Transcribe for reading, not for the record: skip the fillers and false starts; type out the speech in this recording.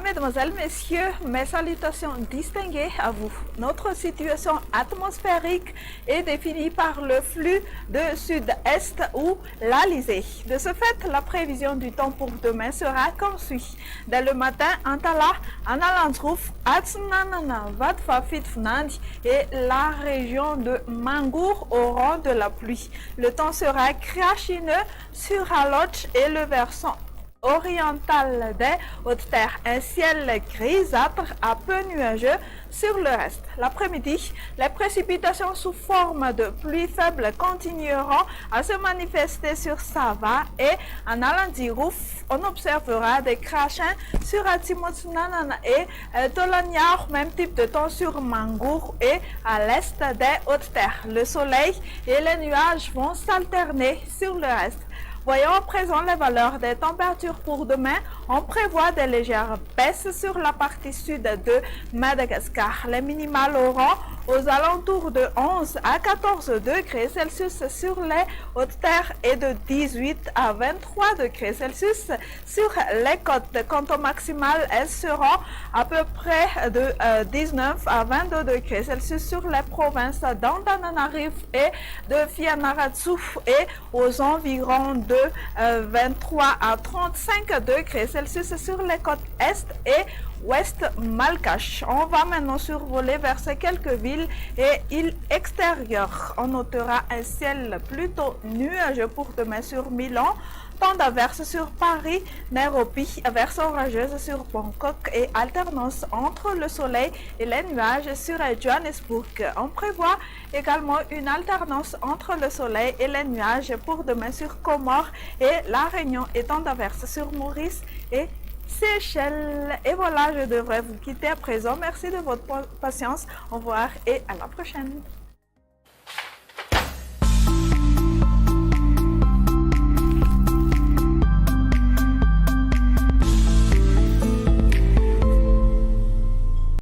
Mesdemoiselles, Messieurs, mes salutations distinguées à vous. Notre situation atmosphérique est définie par le flux de sud-est ou l'Alizé. De ce fait, la prévision du temps pour demain sera comme suit. Dès le matin, Antala, Analandrouf, Atsnanana, Vatfafit Fnandi et la région de Mangour auront de la pluie. Le temps sera crachineux sur Aloch et le versant orientale des Hautes-Terres, un ciel grisâtre à peu nuageux sur le reste. L'après-midi, les précipitations sous forme de pluie faible continueront à se manifester sur Sava et en Alandirouf, on observera des crachins sur Atimotsunanana et Tolanyar, même type de temps sur Mangour et à l'est des Hautes-Terres. Le soleil et les nuages vont s'alterner sur le reste. Voyons à présent les valeurs des températures pour demain. On prévoit des légères baisses sur la partie sud de Madagascar. Les minimales auront aux alentours de 11 à 14 degrés Celsius sur les Hautes-Terres et de 18 à 23 degrés Celsius sur les côtes. Quant aux maximales, elles seront à peu près de 19 à 22 degrés Celsius sur les provinces d'Antananarivo et de Fianarantsoa et aux environs de 23 à 35 degrés Celsius sur les côtes est et ouest malgaches. On va maintenant survoler vers ces quelques villes et îles extérieures. On notera un ciel plutôt nuageux pour demain sur Milan, temps d'averses sur Paris, Nairobi, averses orageuses sur Bangkok et alternance entre le soleil et les nuages sur Johannesburg. On prévoit également une alternance entre le soleil et les nuages pour demain sur Comores et La Réunion et temps d'averses sur Maurice et Seychelles. Et voilà, je devrais vous quitter à présent. Merci de votre patience. Au revoir et à la prochaine.